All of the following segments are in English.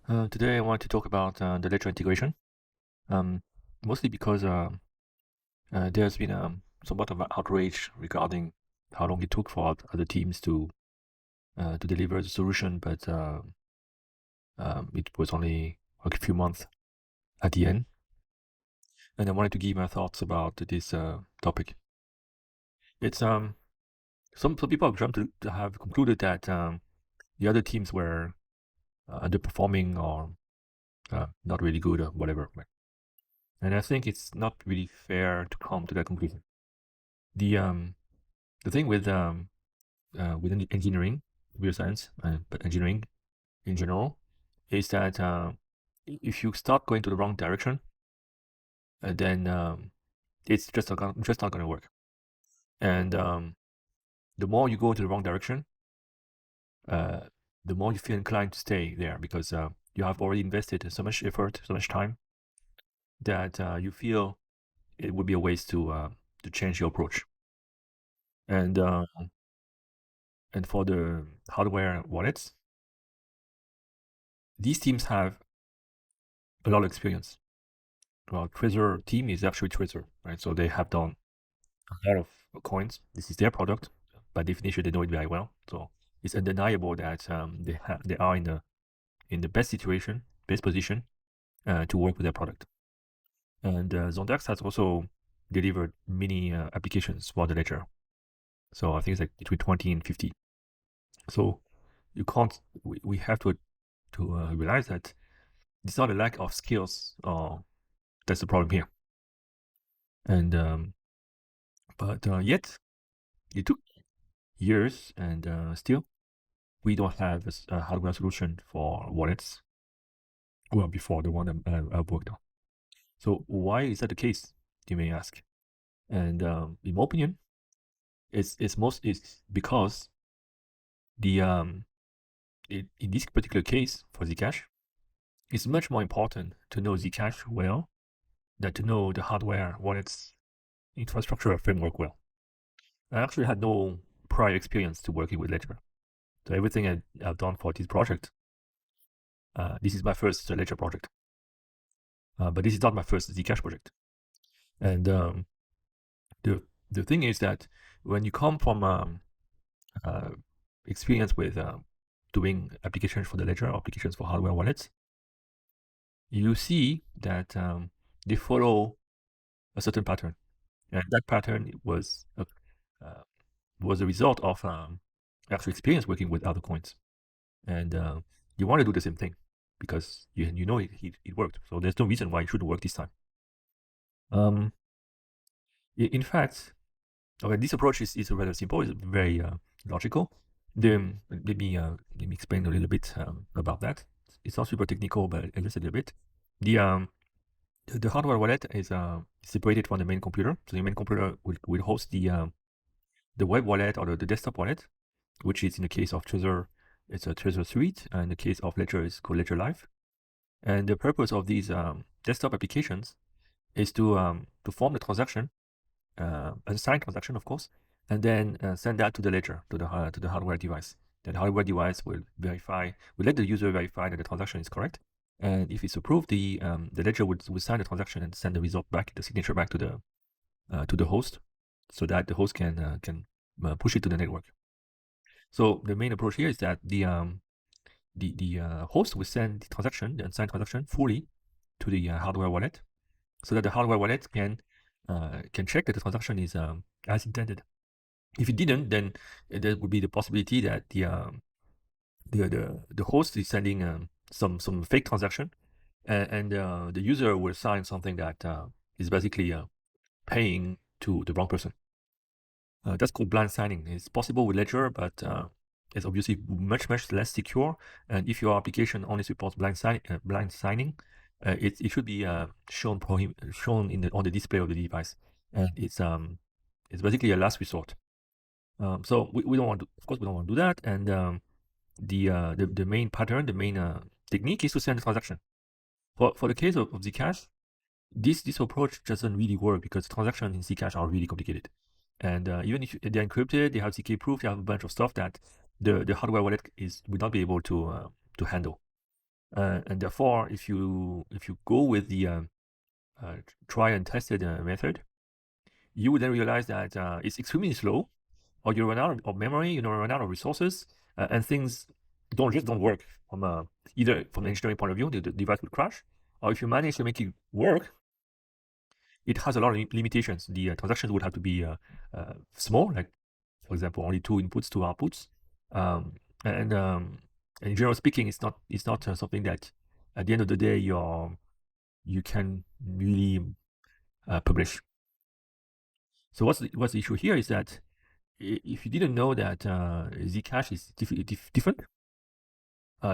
Today I want to talk about the ledger integration, um, mostly because there's been somewhat of an outrage regarding how long it took for other teams to deliver the solution, but it was only like a few months at the end. And I wanted to give my thoughts about this topic. It's some people have jumped to have concluded that the other teams were underperforming or not really good or whatever. And I think it's not really fair to come to that conclusion. The thing within engineering, computer science, but engineering in general, is that if you start going to the wrong direction, then it's just not going to work. And the more you go to the wrong direction, the more you feel inclined to stay there because you have already invested so much effort, so much time that you feel it would be a waste to change your approach. And for the hardware wallets, these teams have a lot of experience. Well, Trezor team is actually Trezor, right? So they have done a lot of coins. This is their product. By definition, they know it very well. So it's undeniable that they are in the best situation, best position to work with their product. And Zondex has also delivered many applications for the ledger. So I think it's like between 20 and 50. So you can't. We have to realize that it's not a lack of skills or that's the problem here. And but yet it took years, and still we don't have a hardware solution for wallets. Well, before the one I've worked on. So why is that the case? You may ask. And in my opinion, it's because the in this particular case for Zcash, it's much more important to know Zcash well than to know the hardware wallets infrastructure framework well. I actually had no prior experience to working with Ledger. So everything I've done for this project, this is my first Ledger project. But this is not my first Zcash project. And the thing is that when you come from experience with doing applications for the Ledger, applications for hardware wallets, you see that they follow a certain pattern. And that pattern was a result of actual experience working with other coins. And you want to do the same thing because you know it worked. So there's no reason why it shouldn't work this time. In fact, okay, this approach is rather simple. It's very logical. Let me explain a little bit about that. It's not super technical, but just a little bit. The hardware wallet is separated from the main computer. So the main computer will host the web wallet or the desktop wallet, which is in the case of Trezor, it's a Trezor Suite, and in the case of Ledger, it's called Ledger Live. And the purpose of these desktop applications is to form the transaction, a signed transaction, of course, and then send that to the ledger, to the hardware device. That hardware device will let the user verify that the transaction is correct. And if it's approved, the ledger would sign the transaction and send the result back, the signature back to the host, so that the host can push it to the network. So the main approach here is that the host will send the transaction, the unsigned transaction, fully to the hardware wallet, so that the hardware wallet can check that the transaction is as intended. If it didn't, then there would be the possibility that the host is sending some fake transaction, and the user will sign something that is basically paying to the wrong person. That's called blind signing. It's possible with Ledger, but it's obviously much less secure. And if your application only supports blind signing, it should be shown on the display of the device, and it's basically a last resort. So we don't want to, of course, we don't want to do that. And the main pattern, the main technique is to send a transaction. For the case of Zcash, this approach doesn't really work because transactions in Zcash are really complicated. And even if they're encrypted, they have ZK proof, they have a bunch of stuff that the hardware wallet will not be able to handle. And therefore, if you go with the try and tested method, you would then realize that it's extremely slow, or you run out of memory, you run out of resources, and things don't work from either from an engineering point of view, the device would crash, or if you manage to make it work, it has a lot of limitations. The transactions would have to be small, like for example, only 2 inputs, 2 outputs, um, and, um, and in general speaking, it's not something that at the end of the day you can really publish. So what's the issue here is that if you didn't know that Zcash is different,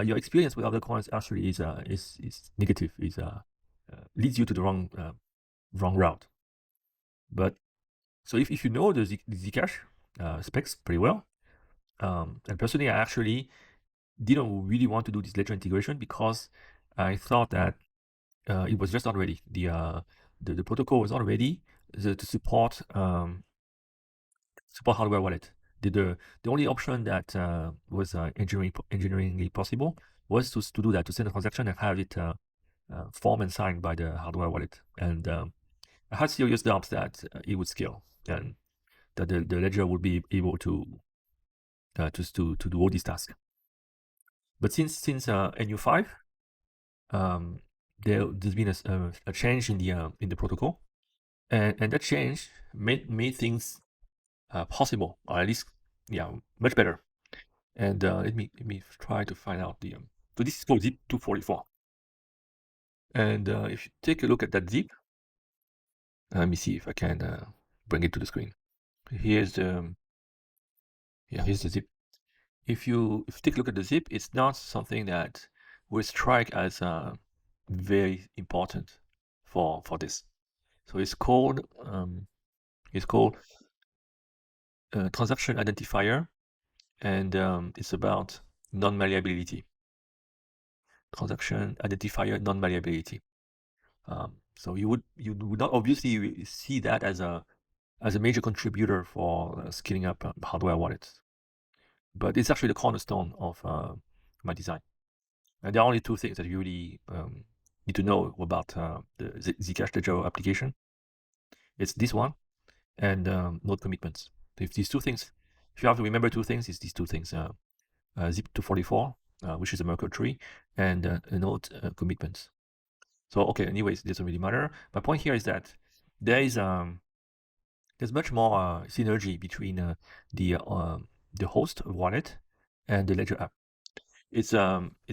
your experience with other coins actually is negative, leads you to the wrong route. But so if you know the Zcash specs pretty well, and personally, I actually didn't really want to do this ledger integration because I thought that it was just not ready. The protocol was not ready to support hardware wallet. The only option that was engineeringly possible was to do that, to send a transaction and have it formed and signed by the hardware wallet. And I had serious doubts that it would scale and that the ledger would be able to just to do all these tasks. But since NU5, there's been a change in the protocol, and that change made things possible, or at least much better. And let me try to find out the so this is called zip 244. And if you take a look at that zip, let me see if I can bring it to the screen. Here's the here's the zip. If you take a look at the zip, it's not something that will strike as very important for this. So it's called transaction identifier, and it's about non-malleability. Transaction identifier non-malleability. So you would not obviously see that as a major contributor for scaling up hardware wallets, but it's actually the cornerstone of my design. And there are only 2 things that you really need to know about the Zcash ledger application. It's this one and node commitments. If these 2 things, if you have to remember 2 things, it's these 2 things: zip 244, which is a Merkle tree, and node commitments. So okay, anyways, it doesn't really matter. My point here is that there's much more synergy between the host wallet and the ledger app. It's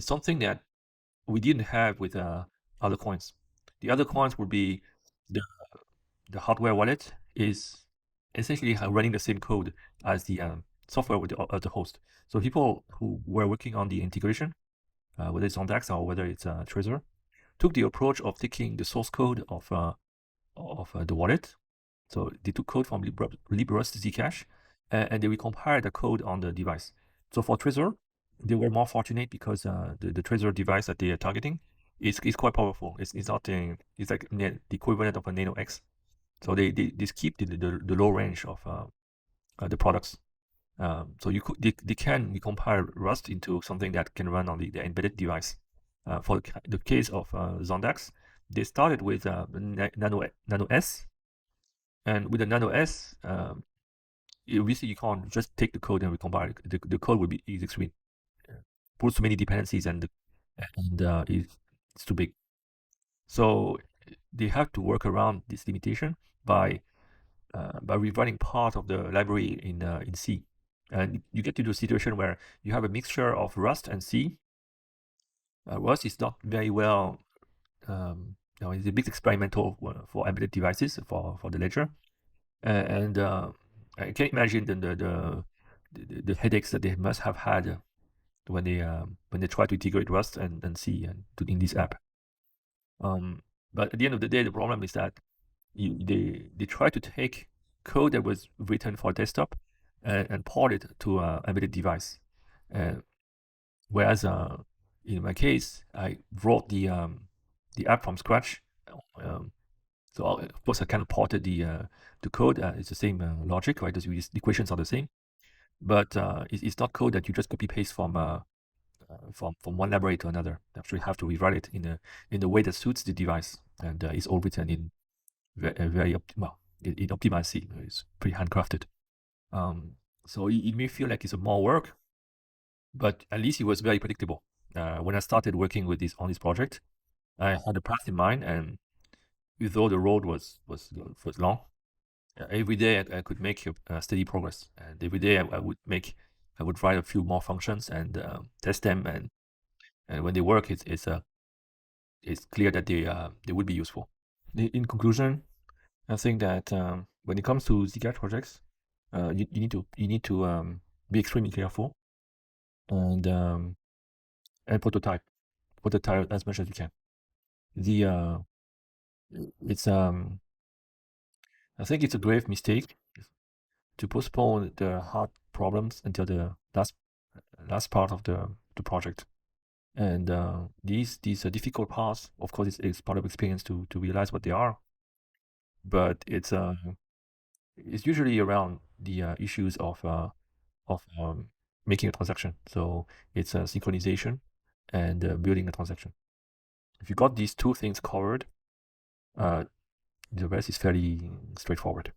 something that we didn't have with other coins. The other coins would be the hardware wallet is essentially running the same code as the software with the host. So people who were working on the integration, whether it's on DAX or whether it's Trezor, took the approach of taking the source code of the wallet. So they took code from Librus Zcash, and they recompiled the code on the device. So for Trezor, they were more fortunate because the Trezor device that they are targeting is quite powerful. It's like the equivalent of a Nano X. So they keep the low range of the products. So they can recompile Rust into something that can run on the embedded device. For the case of Zondax, they started with Nano S, and with the Nano S, obviously you can't just take the code and recompile it. The code will be extreme, pulls too many dependencies, and it's too big. So they have to work around this limitation by rewriting part of the library in C. And you get to a situation where you have a mixture of Rust and C. Rust is not very well, it's a bit experimental for embedded devices for the ledger. And I can imagine the headaches that they must have had when they try to integrate Rust and C in this app. But at the end of the day, the problem is that they try to take code that was written for desktop and port it to an embedded device. Whereas in my case, I wrote the app from scratch. So of course I kind of ported the code. It's the same logic, right? The equations are the same, but it's not code that you just copy paste from from one library to another. You actually have to rewrite it in a way that suits the device, and it's all written in very well in optimized C. It's pretty handcrafted. So it may feel like it's more work, but at least it was very predictable. When I started working with on this project, I had a path in mind, and although the road was long, every day I could make steady progress, and every day I would write a few more functions and test them, and when they work, it's clear that they would be useful. In conclusion, I think that when it comes to Zcash projects, you need to be extremely careful and prototype as much as you can. It's I think it's a grave mistake to postpone the hard problems until the last part of the project. And these difficult parts, of course, it's part of experience to realize what they are. But it's usually around the issues of making a transaction. So it's synchronization and building a transaction. If you got these two things covered, the rest is fairly straightforward.